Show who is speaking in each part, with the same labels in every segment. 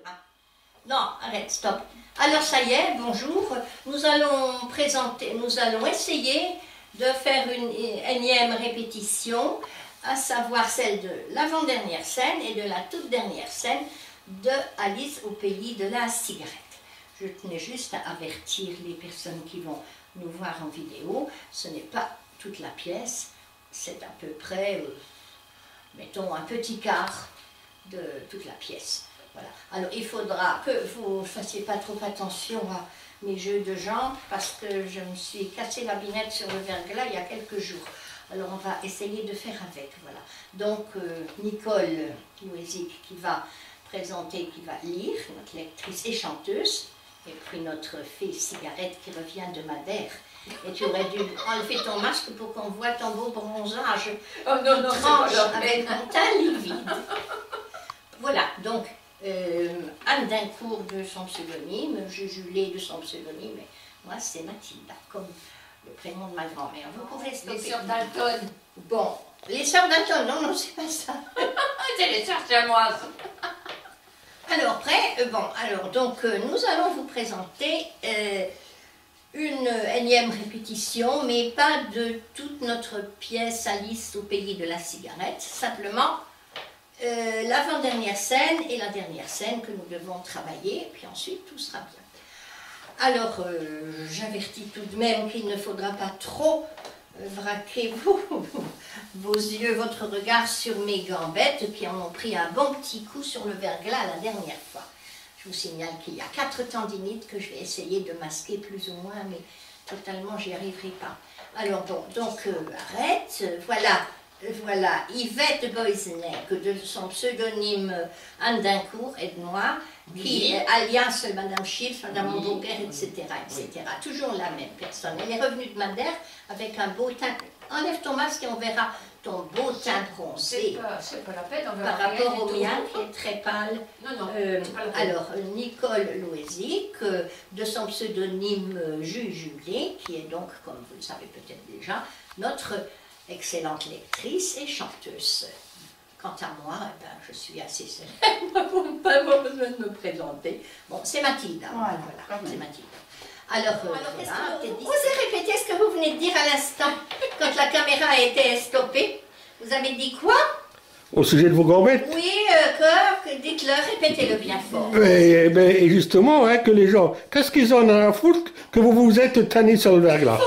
Speaker 1: Hein. Non, arrête, stop. Alors ça y est, bonjour. Nous allons essayer de faire une énième répétition, à savoir celle de l'avant-dernière scène et de la toute dernière scène de Alice au pays de la cigarette. Je tenais juste à avertir les personnes qui vont nous voir en vidéo, ce n'est pas toute la pièce, c'est à peu près, mettons, un petit quart de toute la pièce. Voilà. Alors il faudra que vous ne fassiez pas trop attention à mes jeux de jambes parce que je me suis cassé la binette sur le verglas il y a quelques jours. Alors on va essayer de faire avec. Voilà. Donc Nicole Louisic qui va présenter, qui va lire, notre lectrice et chanteuse, et puis notre fille Cigarette qui revient de Madère. Et tu aurais dû enlever ton masque pour qu'on voit ton beau bronzage.
Speaker 2: Oh non, non,
Speaker 1: tranche avec ton teint livide. Voilà, donc Anne Dincourt de son pseudonyme, Jujulé de son pseudonyme, mais moi c'est Mathilda, comme le prénom de ma grand-mère. Vous pouvez stopper.
Speaker 2: Les sœurs Dalton.
Speaker 1: Bon, les sœurs Dalton, non, non, c'est pas ça.
Speaker 2: C'est les sœurs chamoises.
Speaker 1: Alors, prêt bon, alors, donc, nous allons vous présenter une énième répétition, mais pas de toute notre pièce Alice au pays de la cigarette, simplement l'avant-dernière scène et la dernière scène que nous devons travailler, et puis ensuite tout sera bien. Alors, j'avertis tout de même qu'il ne faudra pas trop vraquer vos yeux, votre regard sur mes gambettes qui en ont pris un bon petit coup sur le verglas la dernière fois. Je vous signale qu'il y a 4 tendinites que je vais essayer de masquer plus ou moins, mais totalement j'y arriverai pas. Alors bon, donc arrête, voilà, Yvette Boiseneck, de son pseudonyme Anne Dincourt et de moi, qui est alias Madame Schiff, Madame Hamburger, etc., etc. Toujours la même personne. Elle est revenue de Madère avec un beau teint. Enlève ton masque et on verra ton beau teint bronzé.
Speaker 2: C'est pas la peine, on verra
Speaker 1: par rapport au mien qui est très pâle.
Speaker 2: Non, non,
Speaker 1: alors, Nicole Louisic, de son pseudonyme Jujulé, qui est donc, comme vous le savez peut-être déjà, notre excellente lectrice et chanteuse. Quant à moi, eh ben, je suis assez célèbre, pas besoin de me présenter. Bon, c'est Mathilde. Voilà, c'est Mathilde. Alors voilà, vous osez répéter ce que vous venez de dire à l'instant, quand la caméra a été stoppée. Vous avez dit quoi?
Speaker 3: Au sujet de vos gambettes?
Speaker 1: Oui, dites-le, répétez-le bien fort.
Speaker 3: Et justement, hein, que les gens, qu'est-ce qu'ils en ont à foutre que vous vous êtes tanné sur le verglas?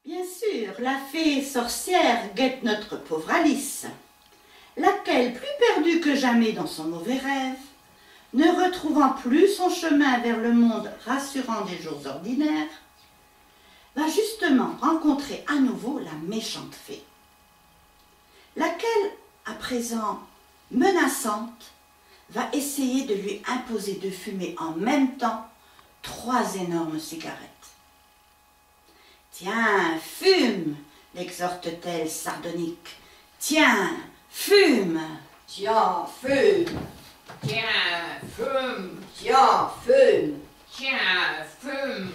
Speaker 4: Bien sûr, la fée sorcière guette notre pauvre Alice, laquelle, plus perdue que jamais dans son mauvais rêve, ne retrouvant plus son chemin vers le monde rassurant des jours ordinaires, va justement rencontrer à nouveau la méchante fée, laquelle, à présent menaçante, va essayer de lui imposer de fumer en même temps 3 énormes cigarettes. « Tiens, fume !» l'exhorte-t-elle sardonique. « Tiens, fume !»«
Speaker 1: Tiens, fume !»«
Speaker 2: Tiens, fume.
Speaker 1: Tiens, fume !»«
Speaker 2: Tiens, fume.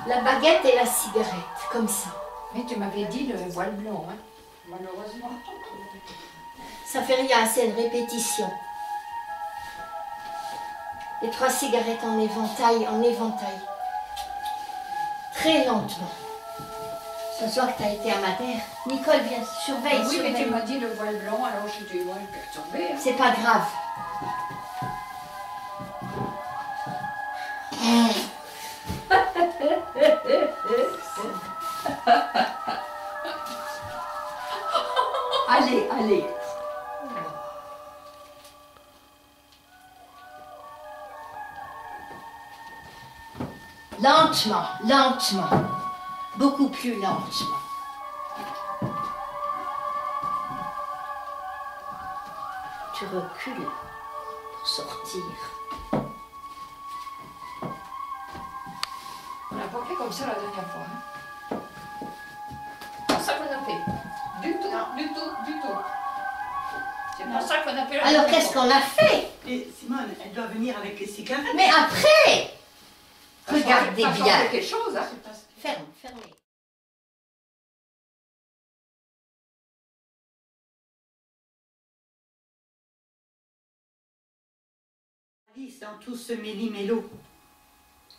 Speaker 1: La baguette et la cigarette, comme ça.
Speaker 2: Mais tu m'avais dit le voile blanc, hein. Malheureusement.
Speaker 1: Ça fait rien, c'est une répétition. Les 3 cigarettes en éventail, Très lentement. Ce soir que tu as été à Madère, Nicole vient, surveille,
Speaker 2: Oui,
Speaker 1: surveille.
Speaker 2: mais tu m'as dit le voile blanc, alors je dis, ouais, je vais retomber. Hein.
Speaker 1: C'est pas grave.
Speaker 2: Allez, allez.
Speaker 1: Lentement, lentement. Beaucoup plus lentement. Tu recules pour sortir.
Speaker 2: On n'a pas fait comme ça la dernière fois. Hein. C'est pas ça qu'on a fait. Du tout, du tout, du tout. C'est pas ça qu'on a fait la
Speaker 1: Alors
Speaker 2: dernière
Speaker 1: qu'est-ce
Speaker 2: fois.
Speaker 1: qu'on a fait?
Speaker 4: Et Simone, elle doit venir avec les cigarettes.
Speaker 1: Mais après,
Speaker 2: Ça
Speaker 1: regardez
Speaker 2: change
Speaker 1: bien.
Speaker 2: quelque chose, hein.
Speaker 1: Ferme, fermez.
Speaker 4: Alice, dans tout ce méli-mélo,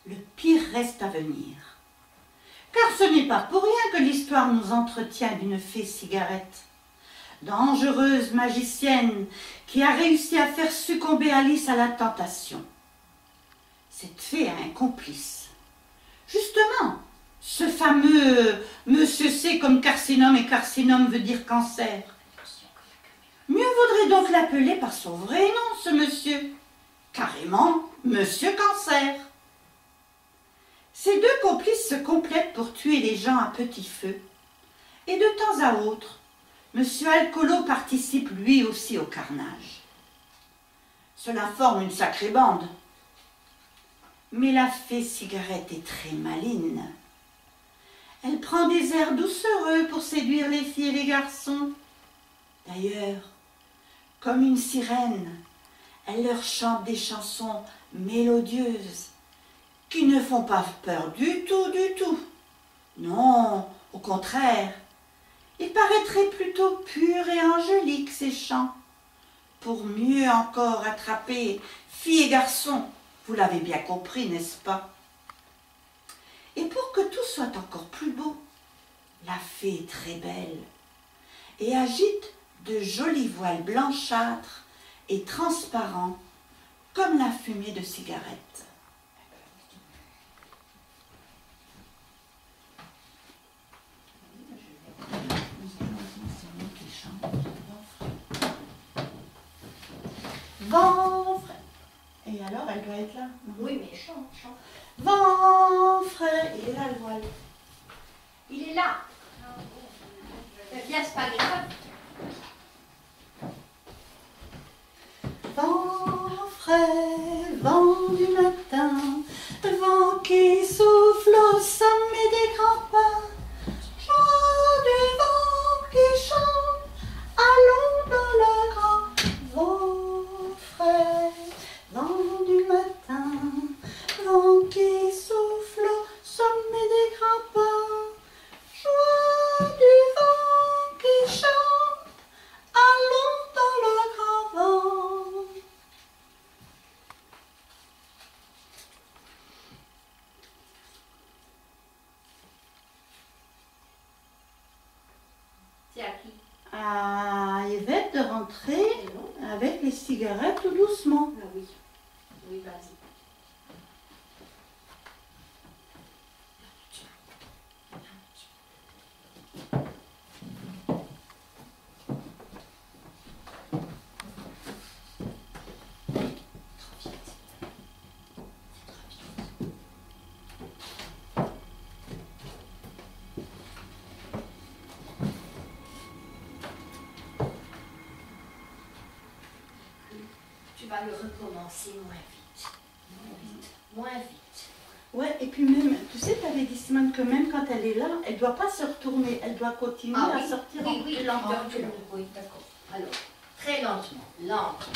Speaker 4: le pire reste à venir. Car ce n'est pas pour rien que l'histoire nous entretient d'une fée cigarette, dangereuse magicienne qui a réussi à faire succomber Alice à la tentation. Cette fée a un complice. Justement, ce fameux Monsieur C comme carcinome, et carcinome veut dire cancer. Mieux vaudrait donc l'appeler par son vrai nom, ce monsieur. Carrément, Monsieur Cancer. Ces deux complices se complètent pour tuer les gens à petit feu. Et de temps à autre, Monsieur Alcoolo participe lui aussi au carnage. Cela forme une sacrée bande. Mais la fée cigarette est très maligne. Elle prend des airs doucereux pour séduire les filles et les garçons. D'ailleurs, comme une sirène, elle leur chante des chansons mélodieuses qui ne font pas peur du tout, du tout. Non, au contraire, il paraîtrait plutôt pur et angélique ces chants, pour mieux encore attraper filles et garçons. Vous l'avez bien compris, n'est-ce pas? Et pour que tout soit encore plus beau, la fée est très belle et agite de jolis voiles blanchâtres et transparents comme la fumée de cigarette. Vent frais. Et alors, elle doit être là?
Speaker 1: Oui, mais chante, chante.
Speaker 4: Vent frais. Il est là le voile.
Speaker 1: Il est là. Bien, c'est pas grave.
Speaker 4: Vent frais, vent du matin, vent qui souffle au sommet des grands pas, joie du vent qui chante, allons dans le grand vent frais, vent du matin, vent qui souffle au sommet des grands pas, joie du vent qui chante, allons dans le grand vent.
Speaker 1: C'est à qui?
Speaker 4: À Yvette de rentrer avec les cigarettes tout doucement.
Speaker 1: Ah oui. Oui, vas-y. Tu vas le recommencer moins vite. Moins vite. Moins vite.
Speaker 4: Ouais, et puis même, tu sais, tu avais dit Simone que même quand elle est là, elle ne doit pas se retourner, elle doit continuer
Speaker 1: Ah
Speaker 4: à
Speaker 1: oui,
Speaker 4: sortir
Speaker 1: oui, oui,
Speaker 4: lentement.
Speaker 1: oui, d'accord. Alors, très lentement, lentement.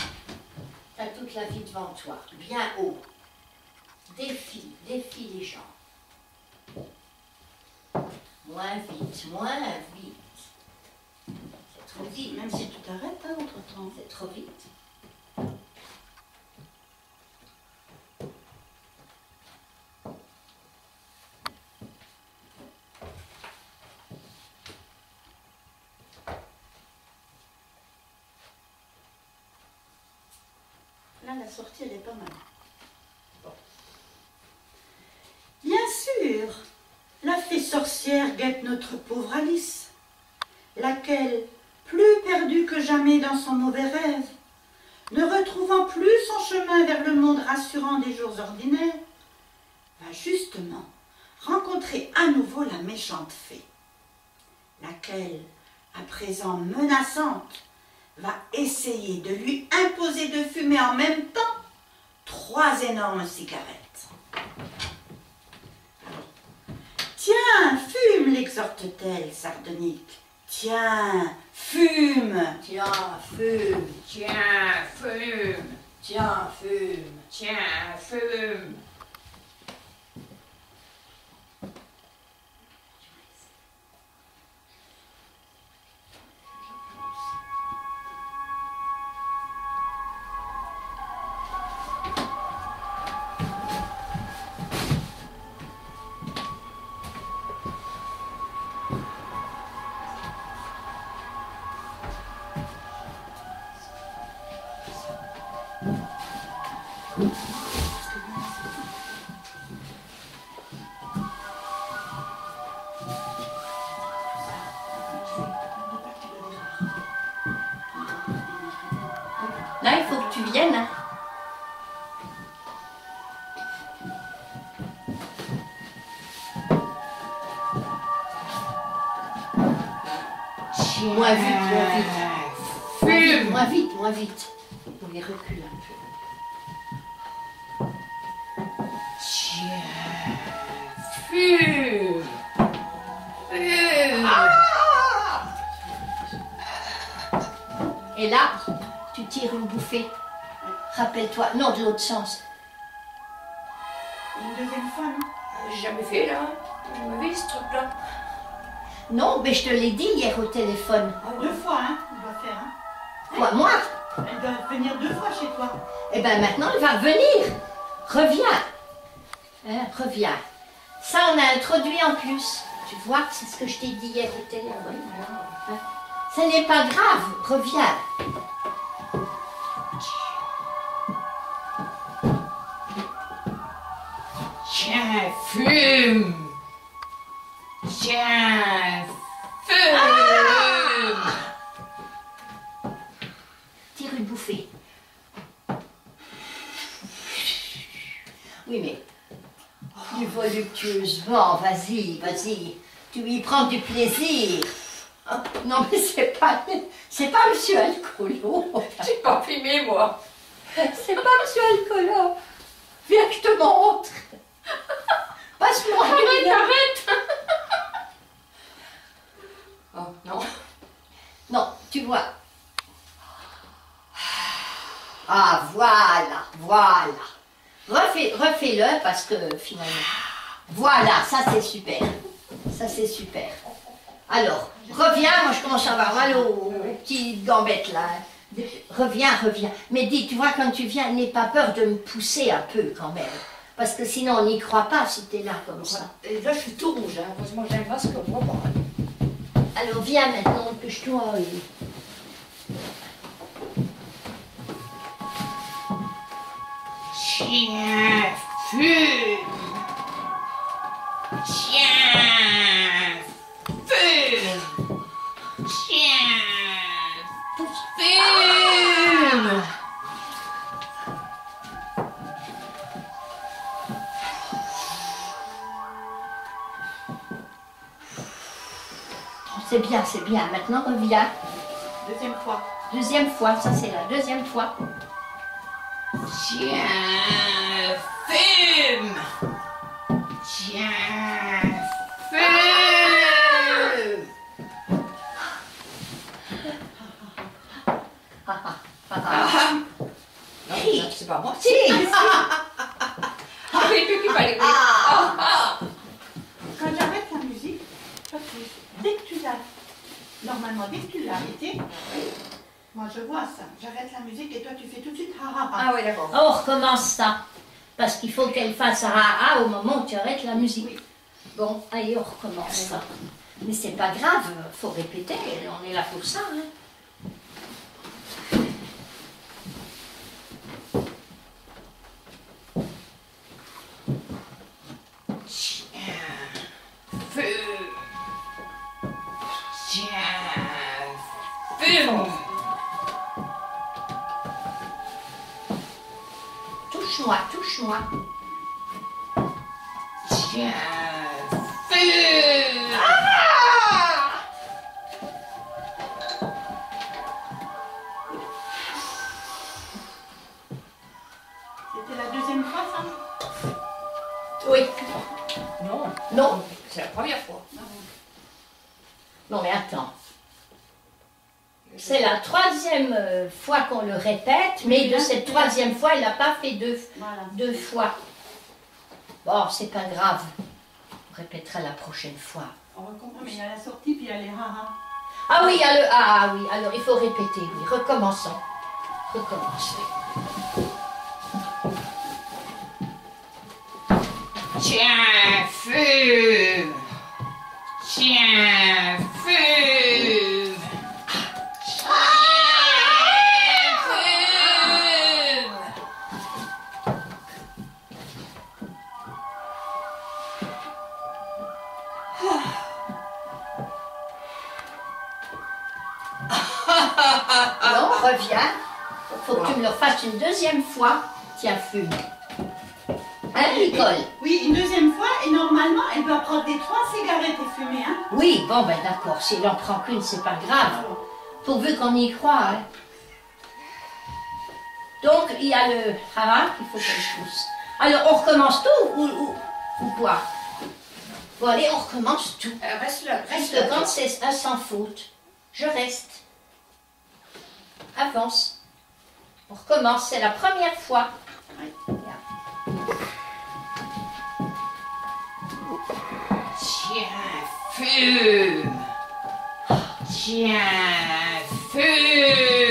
Speaker 1: Tu as toute la vie devant toi, bien haut. Défile, défile les jambes. Moins vite, moins vite. C'est trop vite.
Speaker 4: Même si tu t'arrêtes hein, entre-temps.
Speaker 1: C'est trop vite.
Speaker 4: Là, la sortie, elle est pas mal. sorcière guette notre pauvre Alice, laquelle, plus perdue que jamais dans son mauvais rêve, ne retrouvant plus son chemin vers le monde rassurant des jours ordinaires, va justement rencontrer à nouveau la méchante fée, laquelle, à présent menaçante, va essayer de lui imposer de fumer en même temps 3 énormes cigarettes. Tiens, fume, l'exhorte-t-elle, sardonique. Tiens, fume.
Speaker 1: Tiens, fume.
Speaker 2: Tiens, fume.
Speaker 1: Tiens, fume.
Speaker 2: Tiens, fume.
Speaker 1: Là, il faut que tu viennes. Hein. Moins vite, moins vite.
Speaker 2: Fume.
Speaker 1: Moins vite, moins vite. On les recule un peu.
Speaker 2: Tiens, fume. Fume.
Speaker 1: Et là, tu tires une bouffée. Rappelle-toi, non, de l'autre sens.
Speaker 4: Une deuxième fois, non?
Speaker 2: J'ai jamais fait là. J'ai jamais vu ce truc-là.
Speaker 1: Non, mais je te l'ai dit hier au téléphone.
Speaker 4: 2 fois, hein, on doit faire, hein.
Speaker 1: Quoi, moi?
Speaker 4: Elle doit venir 2 fois chez toi.
Speaker 1: Eh bien, maintenant, elle va revenir. Reviens. Hein, reviens. Ça, on a introduit en plus. Tu vois, c'est ce que je t'ai dit hier au téléphone. Hein? Ce n'est pas grave, reviens.
Speaker 2: Tiens, fume. Tiens, fume.
Speaker 1: Tire une bouffée. Oui, mais plus voluptueusement, vas-y, vas-y. Tu y prends du plaisir. Oh, non, mais c'est pas Monsieur Alcoolo.
Speaker 2: J'ai pas filmé moi.
Speaker 1: C'est pas Monsieur Alcoolo. Viens que je te montre. Passe-moi.
Speaker 2: Arrête. Oh non.
Speaker 1: Non, tu vois. Ah, voilà, voilà. Refais-le parce que finalement. Voilà, ça c'est super. Ça c'est super. Alors, reviens, moi je commence à avoir mal aux petites gambettes là. Reviens, reviens. Mais dis, tu vois, quand tu viens, n'aie pas peur de me pousser un peu quand même. Parce que sinon on n'y croit pas si t'es là comme ça.
Speaker 2: Et là je suis tout rouge, hein. Heureusement que j'ai un masque, on voit pas.
Speaker 1: Alors viens maintenant, empêche-toi.
Speaker 2: Tiens, fume. Tiens, fume. Tiens, fume.
Speaker 1: C'est bien, c'est bien. Maintenant reviens.
Speaker 4: Deuxième fois.
Speaker 1: Deuxième fois, ça c'est la deuxième fois.
Speaker 2: Tiens, fume. Tiens, fume. Non, c'est pas moi.
Speaker 1: Si,
Speaker 2: Ah, mais lui qui fallait.
Speaker 4: Quand j'arrête la musique, toi, dès que tu l'as, normalement, dès que tu l'as arrêté, moi je vois ça. J'arrête la musique et toi tu fais tout de suite ha ha ha.
Speaker 2: Ah oui, d'accord.
Speaker 1: on recommence ça. Parce qu'il faut qu'elle fasse ah au moment où tu arrêtes la musique. Bon, allez, on recommence ça. Mais c'est pas grave, faut répéter, on est là pour ça. Hein.
Speaker 2: Fume.
Speaker 1: touche-moi, touche-moi.
Speaker 2: Tiens, feu.
Speaker 4: C'était la deuxième fois, ça?
Speaker 1: Oui.
Speaker 2: Non,
Speaker 1: Non.
Speaker 2: c'est la première fois.
Speaker 1: Non, mais attends. C'est la troisième fois qu'on le répète, mais de cette troisième fois, il n'a pas fait
Speaker 4: Voilà.
Speaker 1: deux fois. Bon, c'est pas grave. On répétera la prochaine fois.
Speaker 4: On recommence. Mais il y a la sortie, puis il y a les haha.
Speaker 1: Ah oui, il y a le ah oui, alors il faut répéter, oui. Recommençons. Recommençons.
Speaker 2: Tiens, fume. Tiens, fume.
Speaker 1: Non, reviens. Faut que tu me le fasses une deuxième fois. Tiens, fume. Hein, Nicole?
Speaker 4: Oui, une deuxième fois, et normalement, elle doit prendre des 3 cigarettes et fumer, hein?
Speaker 1: Oui, bon ben d'accord, si elle en prend qu'une, c'est pas grave. Pourvu qu'on y croit, hein. Donc, il y a le haha qu'il faut qu'elle pousse. Alors, on recommence tout ou quoi? Bon, allez, on recommence tout.
Speaker 2: Reste là,
Speaker 1: Reste quand c'est un sans faute. Je reste. Avance. On recommence, c'est la première fois.
Speaker 2: Tiens, fume. Tiens, fume.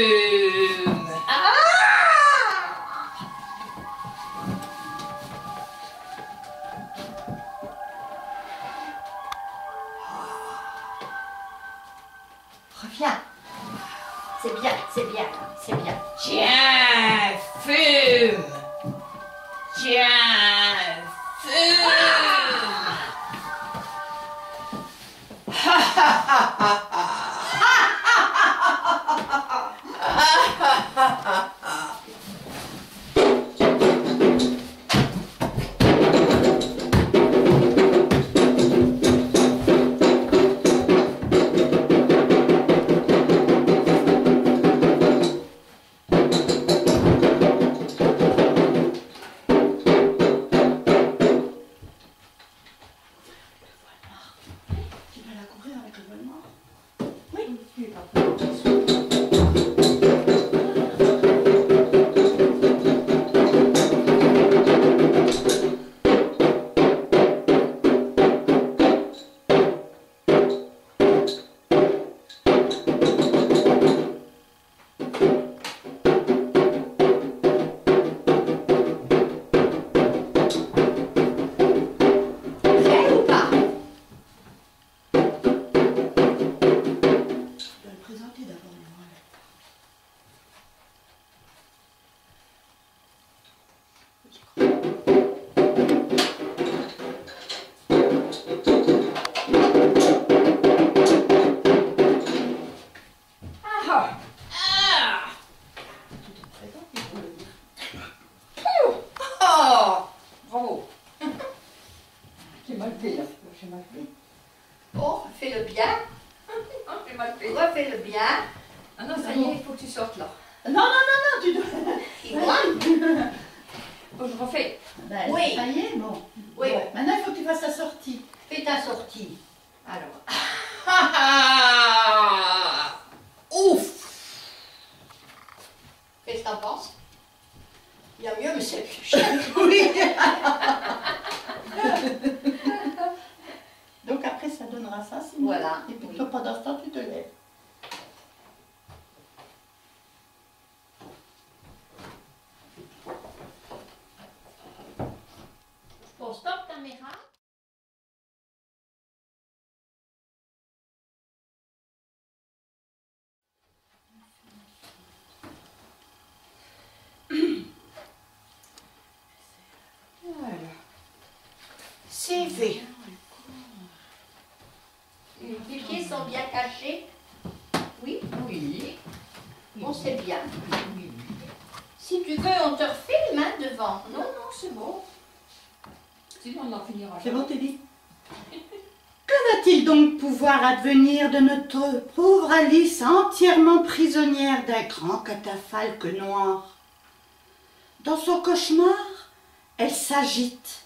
Speaker 1: Reviens. C'est bien, c'est bien, c'est bien.
Speaker 2: Tiens, fume. Tiens, fume.
Speaker 4: Tu vas la couvrir avec le voile noir?
Speaker 1: Prêt ou pas?
Speaker 4: Tu dois le présenter d'abord, le voile.
Speaker 2: Ah.
Speaker 4: Tu te présentes, il faut le dire.
Speaker 2: Oh, bravo. J'ai mal fait là, j'ai mal fait.
Speaker 1: Bon, fais-le bien.
Speaker 2: J'ai mal fait.
Speaker 1: Refais-le bien.
Speaker 2: Ah non, ça y est, il faut que tu sortes là.
Speaker 4: Non, non, non, non, tu dois...
Speaker 1: Et moi?
Speaker 2: Bon, je refais.
Speaker 4: Ben,
Speaker 1: Oui.
Speaker 4: ça y est, bon.
Speaker 1: Oui.
Speaker 4: Bon, maintenant, il faut que tu fasses ta sortie.
Speaker 1: Fais ta sortie. Alors.
Speaker 2: Ouf.
Speaker 1: Qu'est-ce que t'en penses? Il y a mieux, mais c'est plus cher.
Speaker 4: Oui. Donc après, ça donnera ça, sinon.
Speaker 1: Voilà.
Speaker 4: Et puis
Speaker 1: Oui.
Speaker 4: toi, pendant ce temps, tu te lèves.
Speaker 1: Bon, stop caméra.
Speaker 2: Voilà. C'est fait.
Speaker 1: Les pieds sont bien cachés. Oui,
Speaker 2: Oui.
Speaker 1: bon, c'est bien.
Speaker 2: Oui.
Speaker 1: Si tu veux, on te refilme hein, devant.
Speaker 2: Non, non, c'est bon. Sinon, on n'en finira
Speaker 4: C'est
Speaker 2: jamais.
Speaker 4: bon, Teddy? Que va-t-il donc pouvoir advenir de notre pauvre Alice entièrement prisonnière d'un grand catafalque noir? Dans son cauchemar, elle s'agite,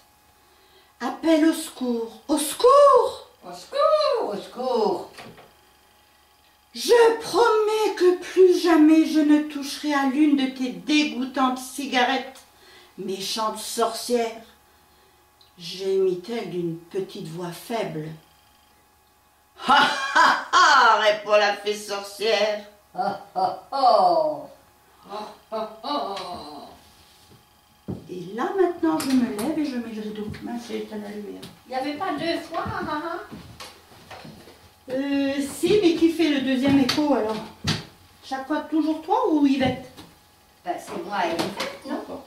Speaker 4: appelle au secours. Au secours!
Speaker 2: Au secours, au secours.
Speaker 4: Je promets que plus jamais je ne toucherai à l'une de tes dégoûtantes cigarettes, méchante sorcière, gémit-elle d'une petite voix faible. Ha ha ha, répond la fée sorcière.
Speaker 1: Oh, oh, oh.
Speaker 2: Oh, oh, oh.
Speaker 4: Et là maintenant je me lève et je mets le rideau. Mince, j'ai éteint la lumière.
Speaker 1: Il n'y avait pas deux fois, hein?
Speaker 4: Si, mais qui fait le deuxième écho alors? Chaque fois toujours toi ou Yvette?
Speaker 1: Ben, c'est moi et Yvette, non?
Speaker 4: D'accord.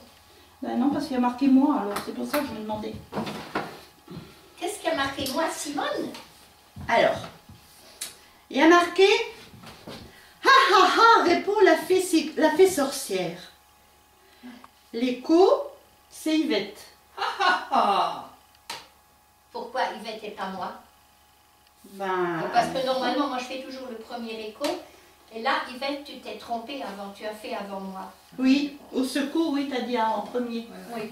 Speaker 4: Ben non, parce qu'il y a marqué moi, alors c'est pour ça que je me demandais.
Speaker 1: Qu'est-ce qui a marqué moi, Simone?
Speaker 4: Alors, il y a marqué ha ha ha, répond la fée sorcière. L'écho, c'est Yvette.
Speaker 2: Ah, ah.
Speaker 1: Pourquoi Yvette et pas moi?
Speaker 4: Ben,
Speaker 1: Parce que normalement, moi, je fais toujours le premier écho. Et là, Yvette, tu t'es trompée avant. Tu as fait avant moi.
Speaker 4: oui, au secours, oui, t'as dit en premier.
Speaker 1: Oui.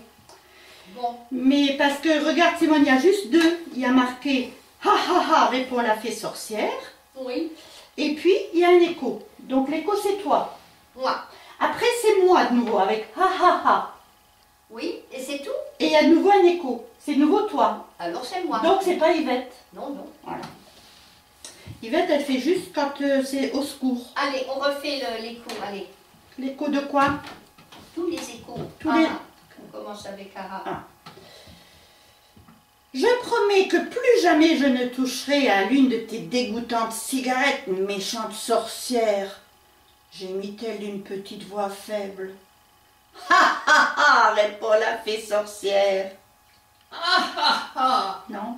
Speaker 1: Bon.
Speaker 4: Mais parce que, regarde Simone, il y a juste deux. Il y a marqué ha ha ha, répond la fée sorcière.
Speaker 1: Oui.
Speaker 4: Et puis, il y a un écho. Donc, l'écho, c'est toi.
Speaker 1: Moi.
Speaker 4: Après, c'est moi de nouveau avec ha ha ha.
Speaker 1: Oui. Et c'est tout?
Speaker 4: Et il y a de nouveau un écho. C'est de nouveau toi.
Speaker 1: Alors, c'est moi.
Speaker 4: Donc, c'est pas Yvette.
Speaker 1: Non, non.
Speaker 4: Voilà. Yvette, elle fait juste quand c'est au secours.
Speaker 1: Allez, on refait l'écho. Allez.
Speaker 4: L'écho de quoi?
Speaker 1: Tous les échos.
Speaker 4: Tous les-
Speaker 1: On commence avec Ara.
Speaker 4: Ah. Je promets que plus jamais je ne toucherai à l'une de tes dégoûtantes cigarettes, méchante sorcière, gémit-elle d'une petite voix faible. Ha ha ha, répond la fée sorcière.
Speaker 2: Ah, ah, ah.
Speaker 4: Non,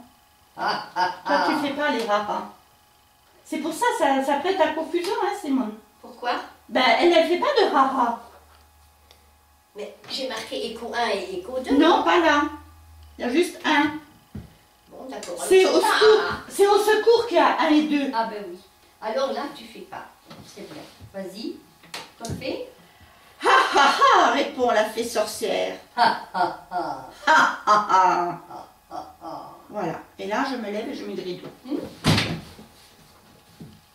Speaker 1: Ah, ah,
Speaker 4: toi
Speaker 1: ah.
Speaker 4: tu fais pas les rats. C'est pour ça, ça prête à confusion, hein, Simone.
Speaker 1: Pourquoi?
Speaker 4: Ben, elle ne fait pas de rara.
Speaker 1: Mais j'ai marqué écho 1 et écho 2.
Speaker 4: Non, pas là. Il y a juste un.
Speaker 1: Bon, d'accord.
Speaker 4: C'est
Speaker 1: Alors,
Speaker 4: au
Speaker 1: pas
Speaker 4: secours.
Speaker 1: un.
Speaker 4: C'est au secours qu'il y a un et deux.
Speaker 1: Ah ben oui. Alors là, tu fais pas. C'est bien. Vas-y. Refais.
Speaker 4: Ha ha ha, répond la fée sorcière.
Speaker 1: Ha ha ha.
Speaker 4: Ha ha ha.
Speaker 1: Ha ha.
Speaker 4: Voilà. Et là, je me lève et je mets le rideau.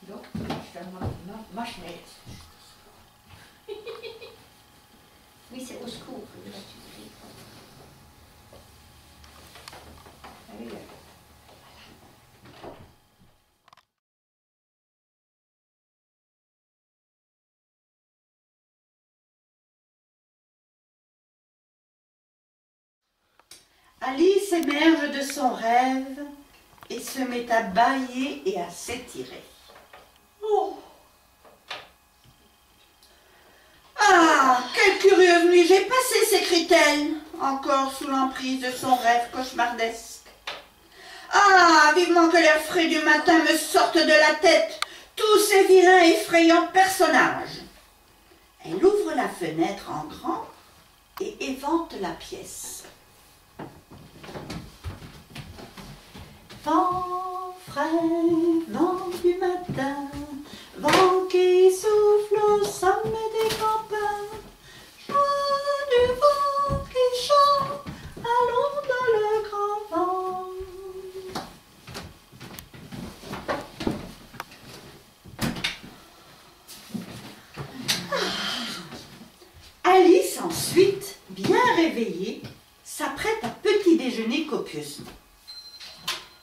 Speaker 2: Donc, je fais ma chemise.
Speaker 1: Oui, c'est au secours. que là, tu fais.
Speaker 2: Allez, là.
Speaker 4: Alice émerge de son rêve et se met à bâiller et à s'étirer. Oh. Ah, quelle curieuse nuit j'ai passée, s'écrie-t-elle, encore sous l'emprise de son rêve cauchemardesque. Ah, vivement que l'air frais du matin me sorte de la tête, tous ces vilains effrayants personnages. Elle ouvre la fenêtre en grand et évente la pièce. Vent frais, vent du matin, vent qui souffle au sommet des campins, joie du vent qui chante, allons dans le grand vent. Alice ensuite, bien réveillée, s'apprête à petit déjeuner copieusement.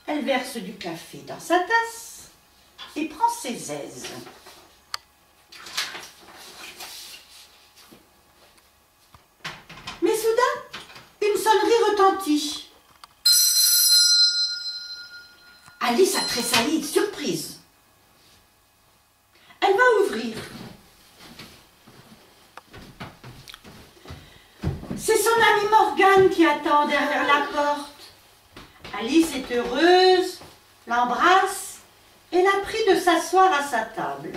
Speaker 4: Elle verse du café dans sa tasse et prend ses aises. Mais soudain, une sonnerie retentit. Alice a tressailli, surprise. Elle va ouvrir. C'est son amie Morgane qui attend derrière la porte. Alice est heureuse, l'embrasse et la prie de s'asseoir à sa table.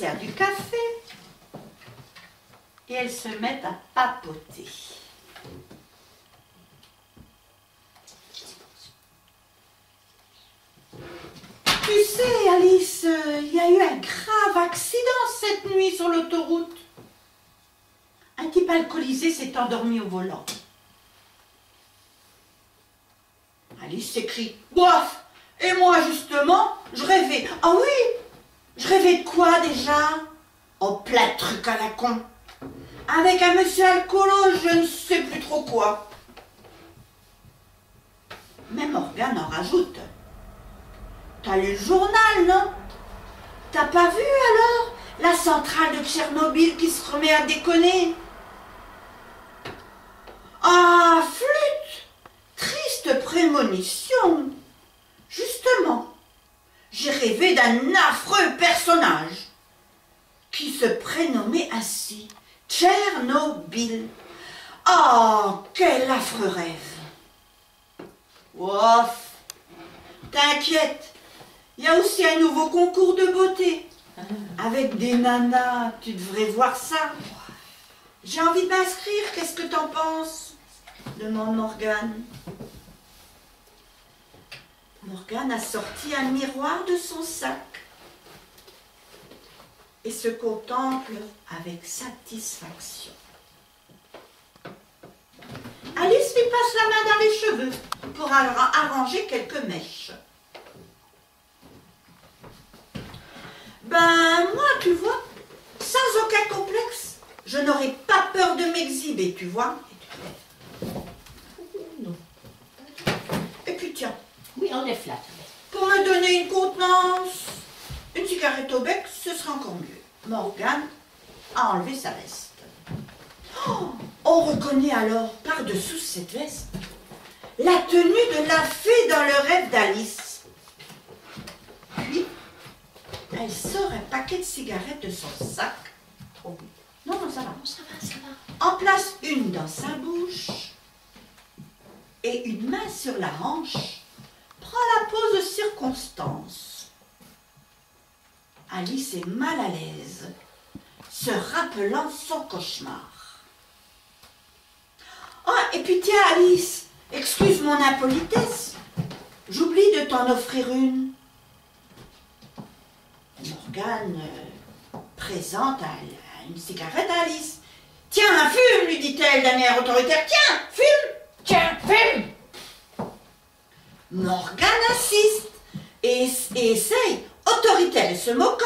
Speaker 4: sert du café et elles se mettent à papoter. Tu sais, Alice, il y a eu un grave accident cette nuit sur l'autoroute. Un type alcoolisé s'est endormi au volant. Alice s'écrie « Bof! Et moi, justement, je rêvais. Ah oui, je rêvais de quoi déjà? Oh, plein de trucs à la con. Avec un monsieur alcoolo, je ne sais plus trop quoi. » Mais Morgane en rajoute. « T'as lu le journal, non? T'as pas vu alors la centrale de Tchernobyl qui se remet à déconner? » Ah, flûte! Triste prémonition! Justement, j'ai rêvé d'un affreux personnage qui se prénommait ainsi, Tchernobyl. Oh, quel affreux rêve! Ouf! T'inquiète, il y a aussi un nouveau concours de beauté. Avec des nanas, tu devrais voir ça. J'ai envie de m'inscrire, qu'est-ce que t'en penses? Demande Morgane. Morgane a sorti un miroir de son sac et se contemple avec satisfaction. Alice lui passe la main dans les cheveux pour arranger quelques mèches. Ben, moi, tu vois, sans aucun complexe, je n'aurais pas peur de m'exhiber, tu vois. Et puis tiens,
Speaker 1: Oui, on est flat.
Speaker 4: pour me donner une contenance, une cigarette au bec, ce serait encore mieux. Morgane a enlevé sa veste. Oh, on reconnaît alors, par-dessous cette veste, la tenue de la fée dans le rêve d'Alice. Puis, elle sort un paquet de cigarettes de son sac.
Speaker 1: Trop vite.
Speaker 4: Non, non, ça va.
Speaker 1: Non, ça va, ça va.
Speaker 4: En place une dans sa bouche et une main sur la hanche, prend la pose de circonstance. Alice est mal à l'aise, se rappelant son cauchemar. Oh, et puis tiens Alice, excuse mon impolitesse, j'oublie de t'en offrir une. Morgane présente une cigarette à Alice. Tiens, fume, lui dit-elle d'un air autoritaire. Tiens, fume.
Speaker 2: Tiens, fume!
Speaker 4: Morgane insiste et essaye, autoritaire et se moquant,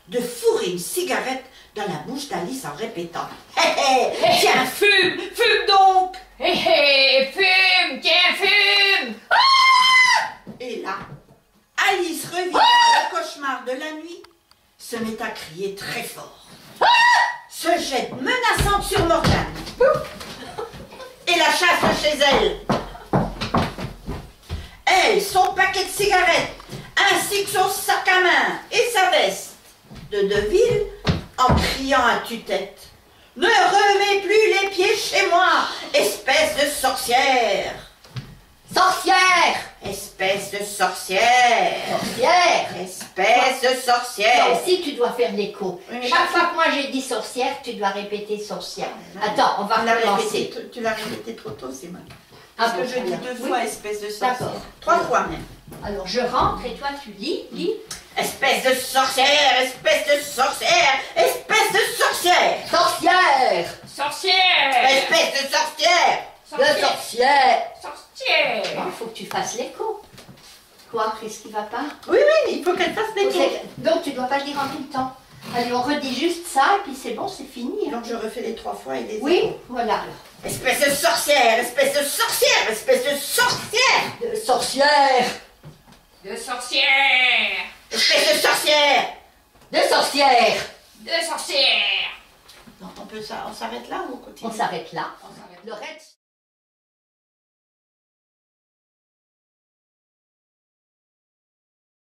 Speaker 4: de fourrer une cigarette dans la bouche d'Alice en répétant « Hé hé, tiens, fume, fume donc !»
Speaker 2: Hé hé, fume! Tiens, fume!
Speaker 4: Et là, Alice revient au cauchemar de la nuit, se met à crier très fort, se jette menaçante sur Morgane et la chasse chez elle. Elle, son paquet de cigarettes, ainsi que son sac à main et sa veste de Deville, en criant à tue-tête « Ne remets plus les pieds chez moi, espèce de sorcière !»
Speaker 1: Sorcière!
Speaker 4: Espèce de sorcière!
Speaker 1: Sorcière!
Speaker 4: Espèce de sorcière!
Speaker 1: Toi aussi, tu dois faire l'écho.
Speaker 4: Oui, mais
Speaker 1: Chaque fois que moi j'ai dit sorcière, tu dois répéter sorcière. Attends, on va recommencer.
Speaker 4: Tu l'as répété trop tôt, c'est mal.
Speaker 1: Ah
Speaker 4: Parce que
Speaker 1: bon,
Speaker 4: je dis
Speaker 1: alors.
Speaker 4: deux
Speaker 1: Oui.
Speaker 4: fois espèce de sorcière.
Speaker 1: D'accord.
Speaker 4: 3 fois même.
Speaker 1: Alors je rentre et toi tu lis.
Speaker 4: Espèce de sorcière! Espèce de sorcière! Espèce de sorcière!
Speaker 1: Sorcière!
Speaker 2: Sorcière!
Speaker 4: Espèce de sorcière!
Speaker 1: De sorcière!
Speaker 2: Sorcière!
Speaker 1: Il faut que tu fasses l'écho. Quoi, qu'est-ce qui va pas?
Speaker 4: Oui, oui, il faut qu'elle fasse des tours.
Speaker 1: Donc tu dois pas le dire en même temps. Allez, on redit juste ça et puis c'est bon, c'est fini. Hein.
Speaker 4: Donc je refais les 3 fois et les
Speaker 1: Oui,
Speaker 4: zéros.
Speaker 1: voilà.
Speaker 4: Espèce de sorcière! Espèce de sorcière! Espèce de sorcière!
Speaker 1: De sorcière!
Speaker 2: De sorcière!
Speaker 4: Espèce de sorcière!
Speaker 1: De sorcière!
Speaker 2: De sorcière!
Speaker 4: Donc on s'arrête là ou on continue?
Speaker 1: On s'arrête là.
Speaker 2: On s'arrête.
Speaker 1: Le reste...